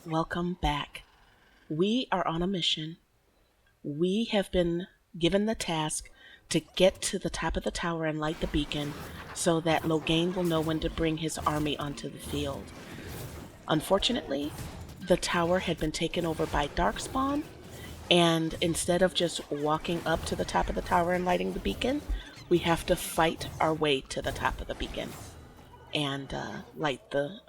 welcome back. We are on a mission. We have been given the task to get to the top of the tower and light the beacon so that Logain will know when to bring his army onto the field. Unfortunately, the tower had been taken over by Darkspawn, and instead of just walking up to the top of the tower and lighting the beacon, we have to fight our way to the top of the beacon and light the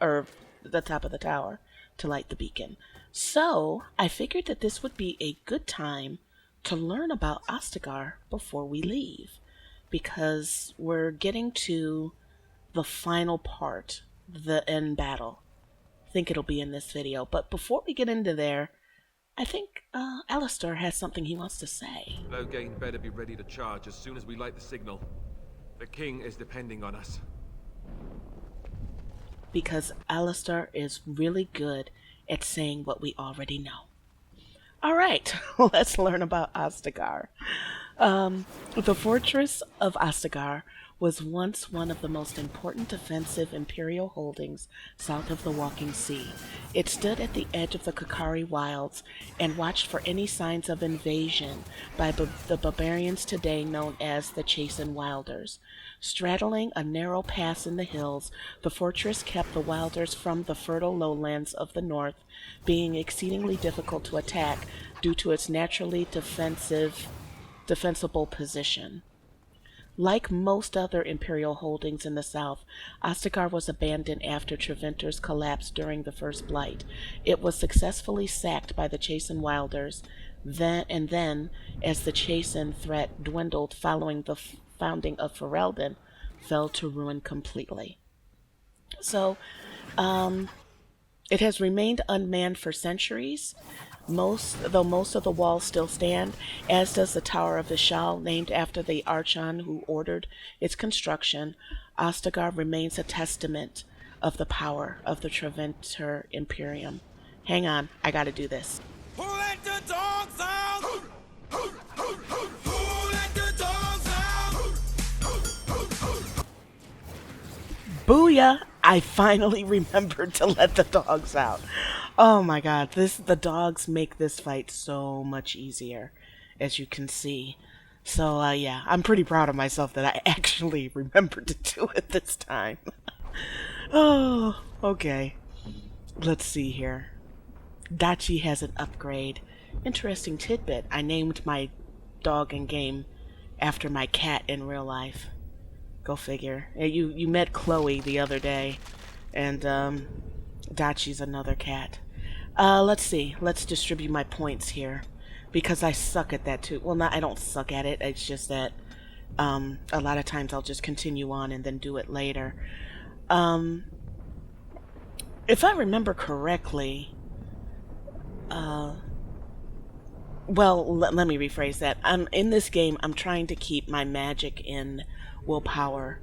top of the tower to light the beacon. So I figured that this would be a good time to learn about Ostagar before we leave, because we're getting to the final part, the end battle. I think it'll be in this video, but before we get into there, I think Alistair has something he wants to say. Logain better be ready to charge as soon as we light the signal. The king is depending on us. Because Alistair is really good at saying what we already know. All right, let's learn about Ostagar. The fortress of Ostagar was once one of the most important defensive imperial holdings south of the Walking Sea. It stood at the edge of the Korcari Wilds and watched for any signs of invasion by the barbarians today known as the Chastened Wilders. Straddling a narrow pass in the hills, the fortress kept the Wilders from the fertile lowlands of the north, being exceedingly difficult to attack due to its naturally defensible position. Like most other imperial holdings in the south, Ostagar was abandoned after Treventer's collapse during the First Blight. It was successfully sacked by the Chastened Wilders, then, as the Chastened threat dwindled following the founding of Ferelden, fell to ruin completely. So, it has remained unmanned for centuries, though most of the walls still stand, as does the Tower of Vishal, named after the Archon who ordered its construction. Ostagar remains a testament of the power of the Treventer Imperium. Hang on, I gotta do this. Who let the dogs out? Who let the dogs out? Booyah! I finally remembered to let the dogs out. Oh my god, the dogs make this fight so much easier, as you can see. So yeah, I'm pretty proud of myself that I actually remembered to do it this time. Oh, okay. Let's see here. Dachi has an upgrade. Interesting tidbit. I named my dog in game after my cat in real life. Go figure. You met Chloe the other day, and Dachi's another cat. Let's see. Let's distribute my points here, because I suck at that too. Well, I don't suck at it. It's just that a lot of times I'll just continue on and then do it later. If I remember correctly, well, let me rephrase that. In this game, I'm trying to keep my magic in willpower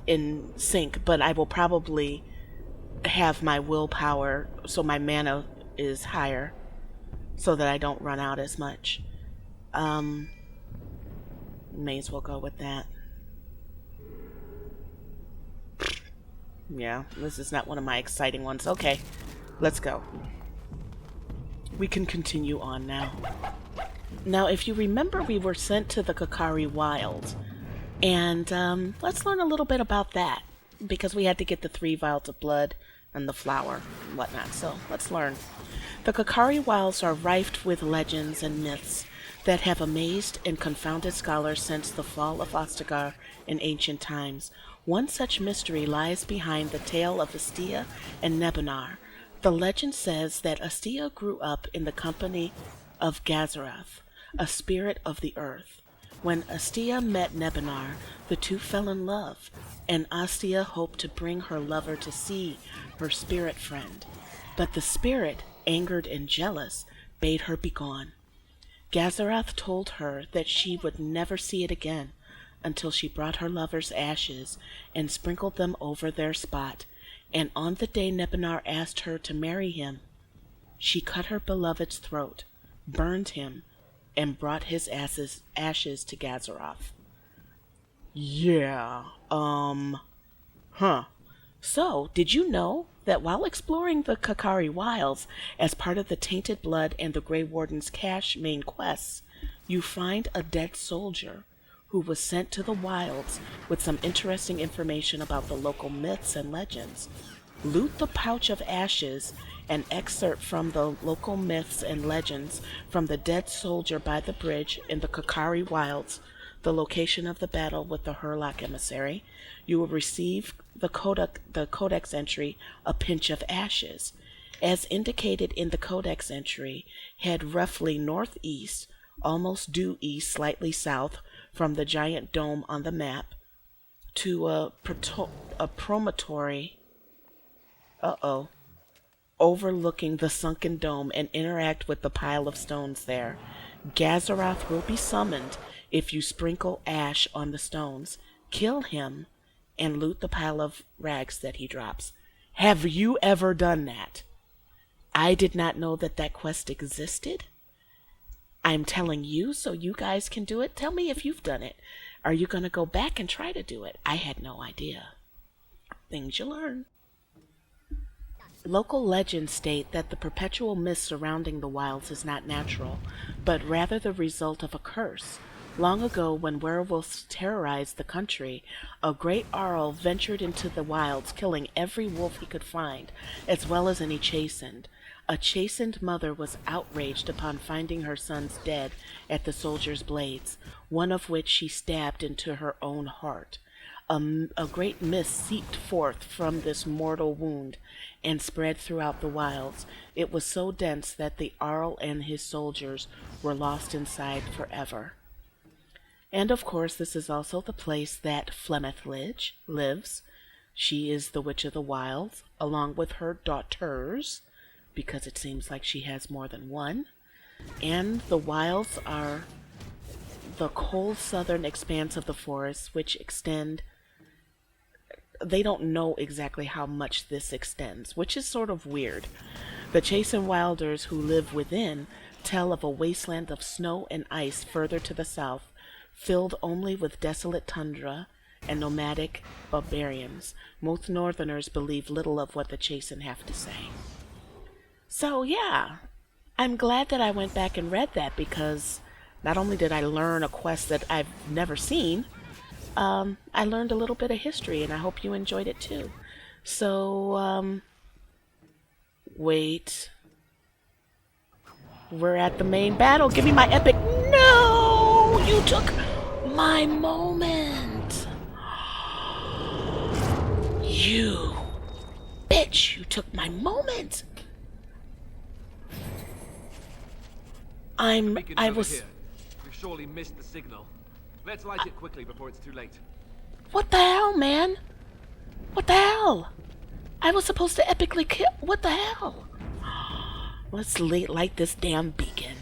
in sync, but I will probably have my willpower so my mana is higher so that I don't run out as much. May as well go with that. Yeah, this is not one of my exciting ones. Okay, let's go. We can continue on now. Now, if you remember, we were sent to the Korcari Wilds, and let's learn a little bit about that, because we had to get the 3 vials of blood and the flower and whatnot, so let's learn. The Korcari Wilds are rife with legends and myths that have amazed and confounded scholars since the fall of Ostagar in ancient times. One such mystery lies behind the tale of Astia and Nebunar. The legend says that Astia grew up in the company of Gazarath, a spirit of the earth. When Astia met Nebunar, the two fell in love, and Astia hoped to bring her lover to see her spirit friend. But the spirit, angered and jealous, bade her begone. Gazarath told her that she would never see it again until she brought her lover's ashes and sprinkled them over their spot, and on the day Nebunar asked her to marry him, she cut her beloved's throat, burned him, and brought his ashes to Gazarath. Yeah, So, did you know that while exploring the Korcari Wilds as part of the Tainted Blood and the Grey Warden's cache main quests, you find a dead soldier who was sent to the wilds with some interesting information about the local myths and legends. Loot the pouch of ashes, an excerpt from the local myths and legends from the dead soldier by the bridge in the Korcari Wilds, the location of the battle with the Hurlock emissary. You will receive the codex entry, A Pinch of Ashes. As indicated in the codex entry, head roughly northeast, almost due east, slightly south from the giant dome on the map, to a promontory overlooking the sunken dome, and interact with the pile of stones there. Gazaroth will be summoned if you sprinkle ash on the stones, kill him, and loot the pile of rags that he drops. Have you ever done that? I did not know that that quest existed. I'm telling you so you guys can do it. Tell me if you've done it. Are you going to go back and try to do it? I had no idea. Things you learn. Local legends state that the perpetual mist surrounding the wilds is not natural, but rather the result of a curse. Long ago, when werewolves terrorized the country, a great Arl ventured into the wilds, killing every wolf he could find, as well as any chastened. A chastened mother was outraged upon finding her sons dead at the soldiers' blades, one of which she stabbed into her own heart. A great mist seeped forth from this mortal wound and spread throughout the wilds. It was so dense that the Arl and his soldiers were lost inside forever. And of course, this is also the place that Flemeth lives. She is the Witch of the Wilds, along with her daughters, because it seems like she has more than one. And the wilds are the cold southern expanse of the forest, which extend. They don't know exactly how much this extends, which is sort of weird. The Chastened Wilders who live within tell of a wasteland of snow and ice further to the south, filled only with desolate tundra and nomadic barbarians. Most northerners believe little of what the Chastened have to say. So yeah, I'm glad that I went back and read that, because not only did I learn a quest that I've never seen, I learned a little bit of history, and I hope you enjoyed it too. So, wait. We're at the main battle. Give me my epic. No! You took my moment. You bitch, you took my moment. We've surely missed the signal. Let's light it quickly before it's too late. What the hell, man? What the hell? I was supposed to epically kill. What the hell? Let's light this damn beacon.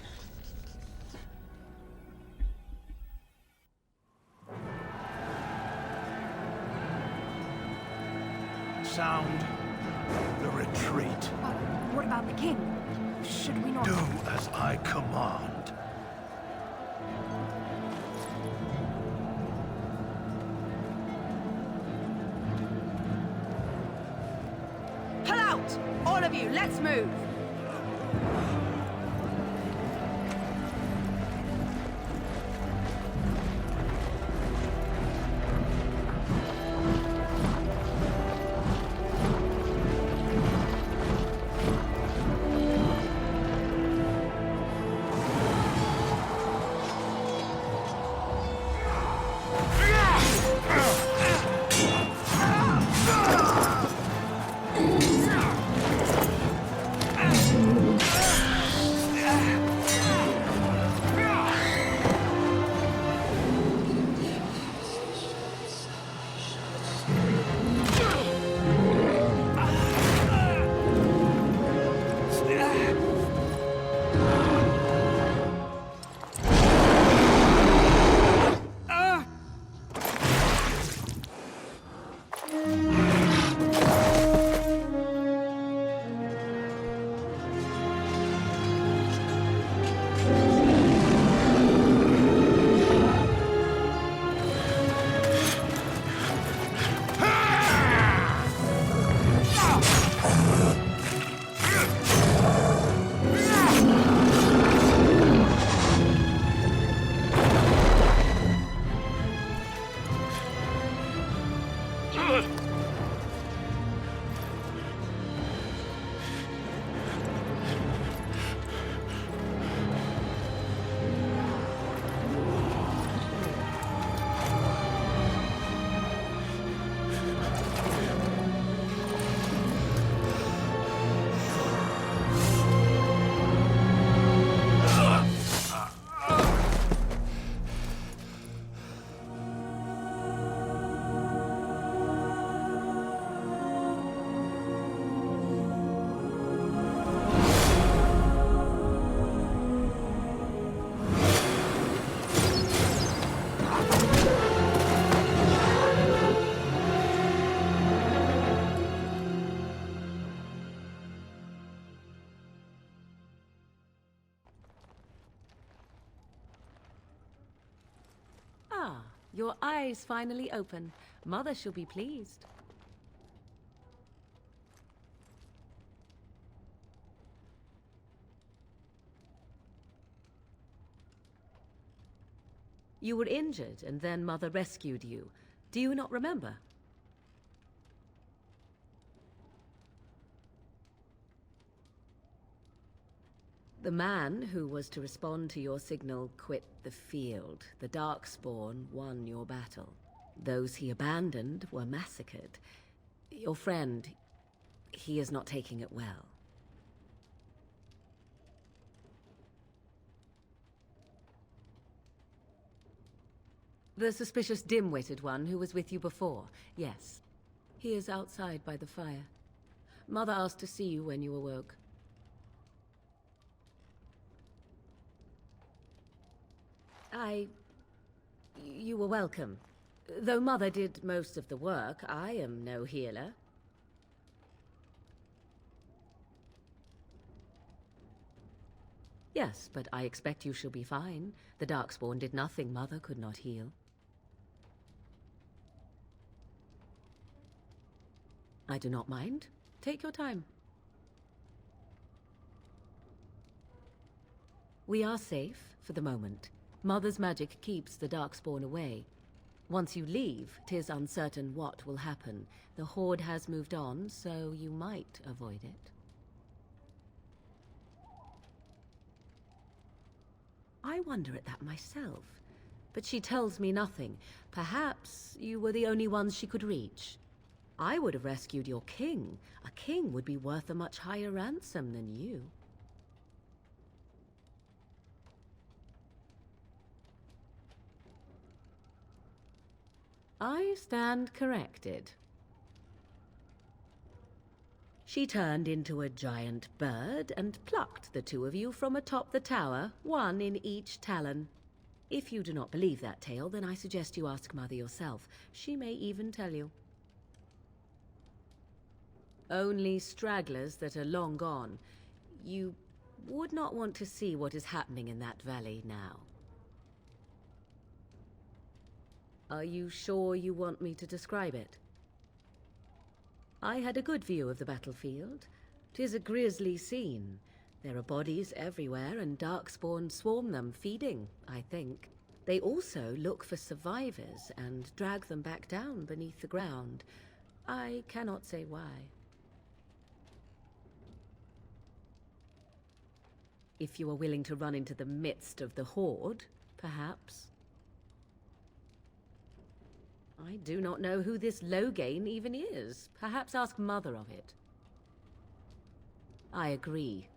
Sound the retreat. What about the king? Should we not... Do as I command. Pull out! All of you, let's move! Your eyes finally open. Mother shall be pleased. You were injured, and then Mother rescued you. Do you not remember? The man who was to respond to your signal quit the field. The Darkspawn won your battle. Those he abandoned were massacred. Your friend, he is not taking it well. The suspicious dim-witted one who was with you before, yes. He is outside by the fire. Mother asked to see you when you awoke. You were welcome. Though Mother did most of the work, I am no healer. Yes, but I expect you shall be fine. The Darkspawn did nothing Mother could not heal. I do not mind. Take your time. We are safe, for the moment. Mother's magic keeps the Darkspawn away. Once you leave, 'tis uncertain what will happen. The Horde has moved on, so you might avoid it. I wonder at that myself. But she tells me nothing. Perhaps you were the only ones she could reach. I would have rescued your king. A king would be worth a much higher ransom than you. I stand corrected. She turned into a giant bird and plucked the two of you from atop the tower, one in each talon. If you do not believe that tale, then I suggest you ask Mother yourself. She may even tell you. Only stragglers that are long gone. You would not want to see what is happening in that valley now. Are you sure you want me to describe it? I had a good view of the battlefield. 'Tis a grisly scene. There are bodies everywhere, and Darkspawn swarm them, feeding, I think. They also look for survivors and drag them back down beneath the ground. I cannot say why. If you are willing to run into the midst of the Horde, perhaps. I do not know who this Loghain even is. Perhaps ask Mother of it. I agree.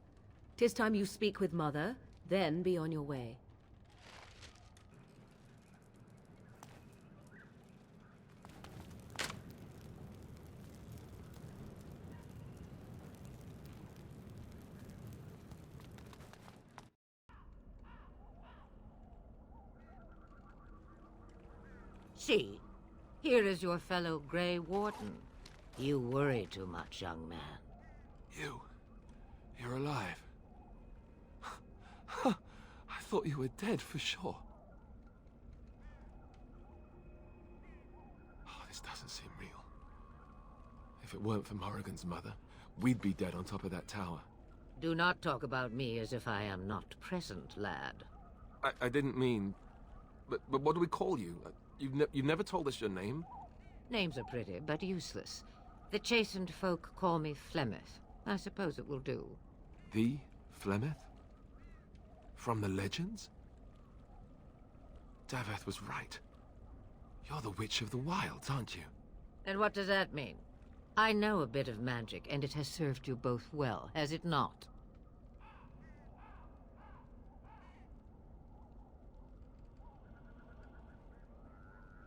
'Tis time you speak with Mother, then be on your way. See, here is your fellow Grey Warden. You worry too much, young man. You're alive. I thought you were dead for sure. Oh, this doesn't seem real. If it weren't for Morrigan's mother, we'd be dead on top of that tower. Do not talk about me as if I am not present, lad. I didn't mean... But what do we call you? You've never told us your name? Names are pretty, but useless. The chastened folk call me Flemeth. I suppose it will do. The Flemeth? From the legends? Daveth was right. You're the Witch of the Wilds, aren't you? And what does that mean? I know a bit of magic, and it has served you both well, has it not?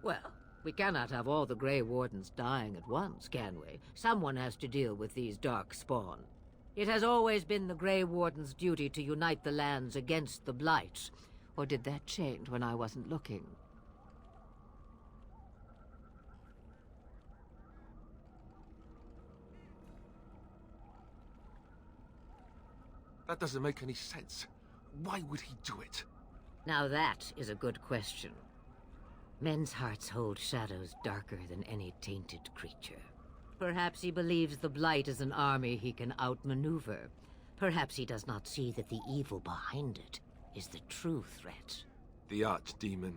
Well, we cannot have all the Grey Wardens dying at once, can we? Someone has to deal with these Darkspawn. It has always been the Grey Warden's duty to unite the lands against the Blight. Or did that change when I wasn't looking? That doesn't make any sense. Why would he do it? Now that is a good question. Men's hearts hold shadows darker than any tainted creature. Perhaps he believes the Blight is an army he can outmaneuver. Perhaps he does not see that the evil behind it is the true threat. The Archdemon.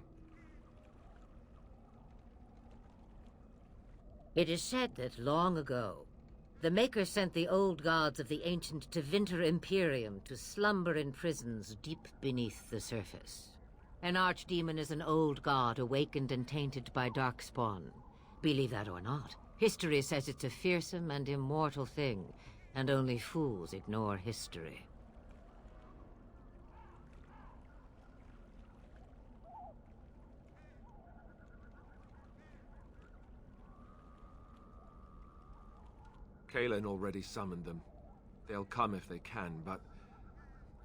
It is said that long ago, the Maker sent the old gods of the ancient Tevinter Imperium to slumber in prisons deep beneath the surface. An archdemon is an old god awakened and tainted by darkspawn. Believe that or not, history says it's a fearsome and immortal thing, and only fools ignore history. Kaelin already summoned them. They'll come if they can, but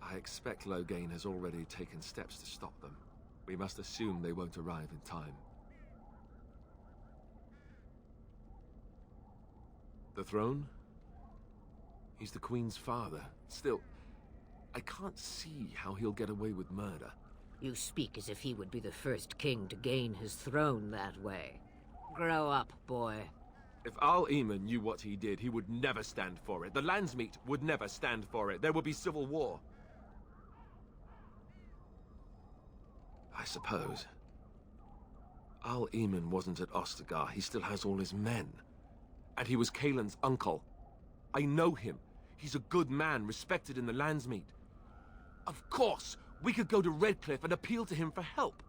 I expect Loghain has already taken steps to stop them. We must assume they won't arrive in time. The throne? He's the Queen's father. Still, I can't see how he'll get away with murder. You speak as if he would be the first king to gain his throne that way. Grow up, boy. If Al-Eamon knew what he did, he would never stand for it. The Landsmeet would never stand for it. There would be civil war. I suppose. Al-Eamon wasn't at Ostagar. He still has all his men. And he was Kaelin's uncle. I know him. He's a good man, respected in the Landsmeet. Of course, we could go to Redcliffe and appeal to him for help.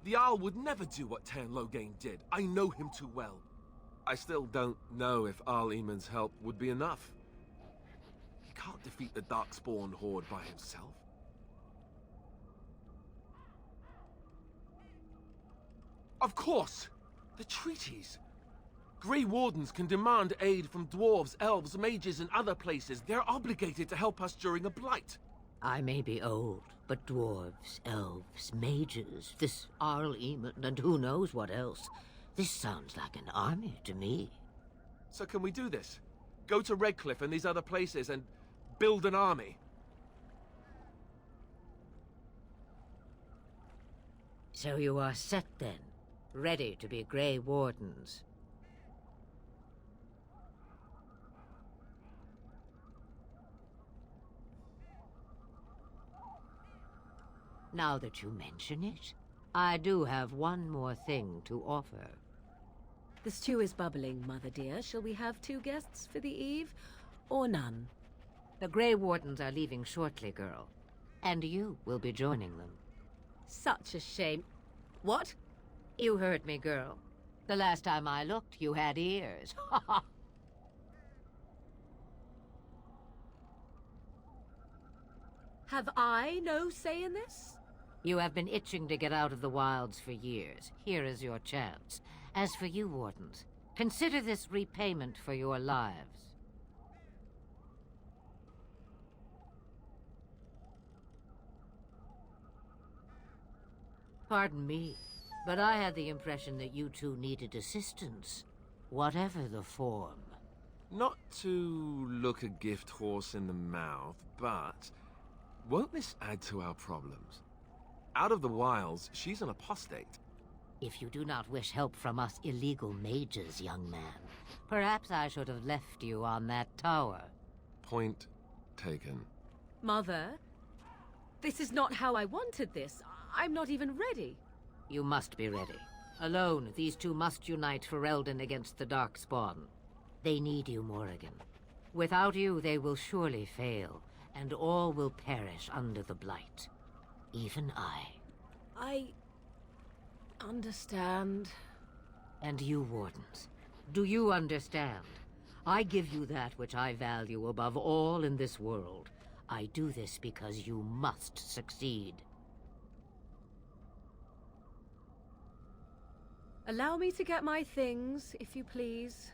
The Jarl would never do what Tairn Loghain did. I know him too well. I still don't know if Al-Eamon's help would be enough. He can't defeat the Darkspawn horde by himself. Of course! The treaties! Grey Wardens can demand aid from dwarves, elves, mages, and other places. They're obligated to help us during a blight. I may be old, but dwarves, elves, mages, this Al-Eamon, and who knows what else. This sounds like an army to me. So can we do this? Go to Redcliffe and these other places and build an army? So you are set then, ready to be Grey Wardens. Now that you mention it, I do have one more thing to offer. The stew is bubbling, Mother dear. Shall we have 2 guests for the eve, or none? The Grey Wardens are leaving shortly, girl. And you will be joining them. Such a shame. What? You heard me, girl. The last time I looked, you had ears. Ha ha! Have I no say in this? You have been itching to get out of the wilds for years. Here is your chance. As for you, Wardens, consider this repayment for your lives. Pardon me, but I had the impression that you two needed assistance, whatever the form. Not to look a gift horse in the mouth, but won't this add to our problems? Out of the wilds, she's an apostate. If you do not wish help from us illegal mages, young man, perhaps I should have left you on that tower. Point taken. Mother, this is not how I wanted this. I'm not even ready. You must be ready. Alone, these two must unite for Eldon against the Darkspawn. They need you, Morrigan. Without you, they will surely fail, and all will perish under the Blight. Even I understand. And you, Wardens, do you understand? I give you that which I value above all in this world. I do this because you must succeed. Allow me to get my things, if you please.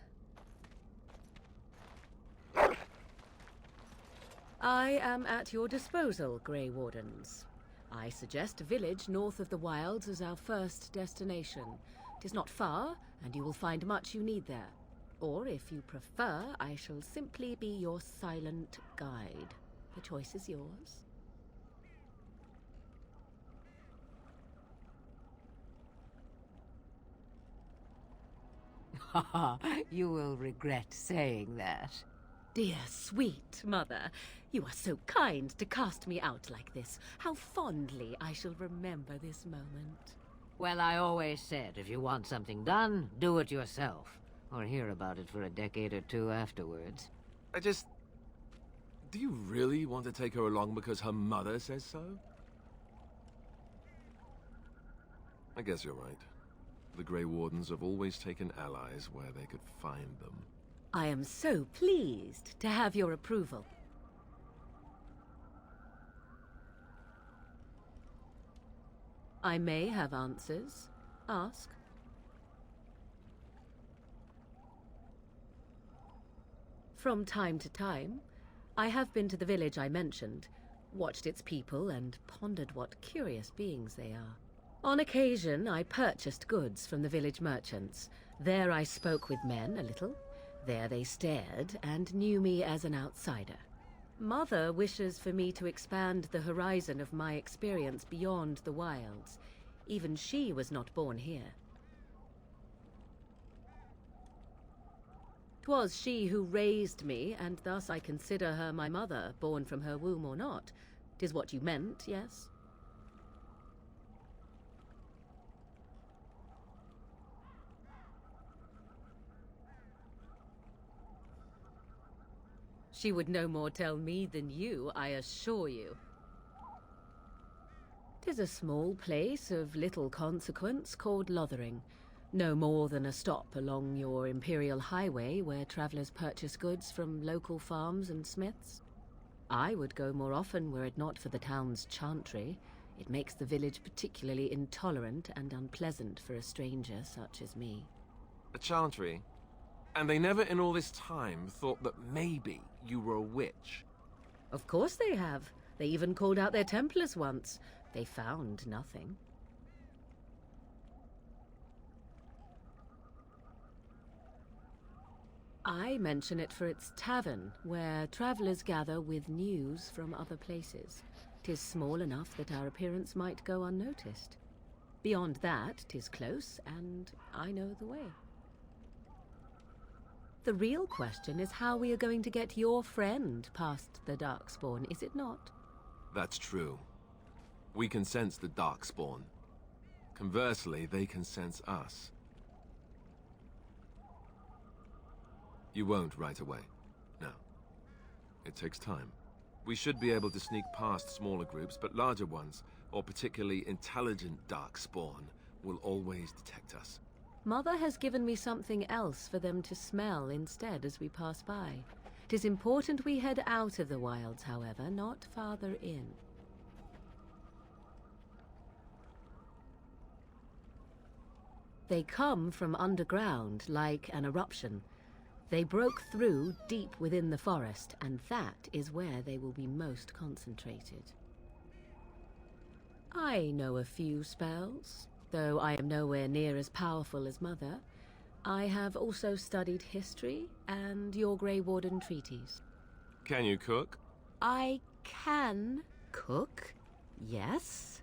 I am at your disposal, Grey Wardens. I suggest a village north of the wilds as our first destination. 'Tis not far, and you will find much you need there. Or, if you prefer, I shall simply be your silent guide. The choice is yours. You will regret saying that. Dear, sweet mother, you are so kind to cast me out like this. How fondly I shall remember this moment. Well, I always said, if you want something done, do it yourself. Or hear about it for a decade or two afterwards. Do you really want to take her along because her mother says so? I guess you're right. The Grey Wardens have always taken allies where they could find them. I am so pleased to have your approval. I may have answers. Ask. From time to time, I have been to the village I mentioned, watched its people, and pondered what curious beings they are. On occasion, I purchased goods from the village merchants. There I spoke with men a little. There they stared and knew me as an outsider. Mother wishes for me to expand the horizon of my experience beyond the wilds. Even she was not born here. 'Twas she who raised me, and thus I consider her my mother, born from her womb or not. 'Tis what you meant, yes? She would no more tell me than you, I assure you. 'Tis a small place of little consequence called Lothering. No more than a stop along your imperial highway where travelers purchase goods from local farms and smiths. I would go more often were it not for the town's chantry. It makes the village particularly intolerant and unpleasant for a stranger such as me. A chantry? And they never in all this time thought that maybe you were a witch? Of course they have. They even called out their Templars once. They found nothing. I mention it for its tavern, where travelers gather with news from other places. 'Tis small enough that our appearance might go unnoticed. Beyond that, 'tis close, and I know the way. The real question is how we are going to get your friend past the Darkspawn, is it not? That's true. We can sense the Darkspawn. Conversely, they can sense us. You won't right away. No. It takes time. We should be able to sneak past smaller groups, but larger ones, or particularly intelligent Darkspawn, will always detect us. Mother has given me something else for them to smell instead as we pass by. 'Tis important we head out of the wilds, however, not farther in. They come from underground, like an eruption. They broke through deep within the forest, and that is where they will be most concentrated. I know a few spells, though I am nowhere near as powerful as Mother. I have also studied history and your Grey Warden treaties. Can you cook? I can cook, yes.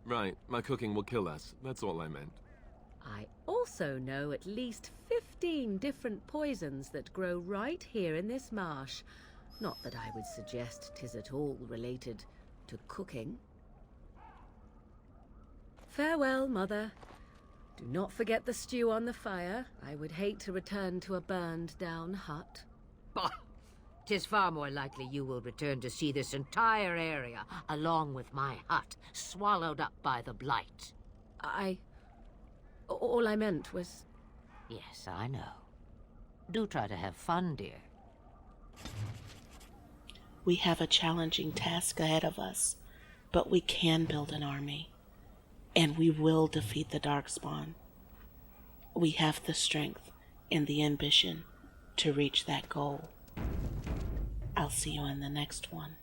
Right, my cooking will kill us. That's all I meant. I also know at least 15 different poisons that grow right here in this marsh. Not that I would suggest 'tis at all related to cooking. Farewell, Mother. Do not forget the stew on the fire. I would hate to return to a burned-down hut. Bah! 'Tis far more likely you will return to see this entire area, along with my hut, swallowed up by the blight. All I meant was... Yes, I know. Do try to have fun, dear. We have a challenging task ahead of us, but we can build an army, and we will defeat the Darkspawn. We have the strength, and the ambition to reach that goal. I'll see you in the next one.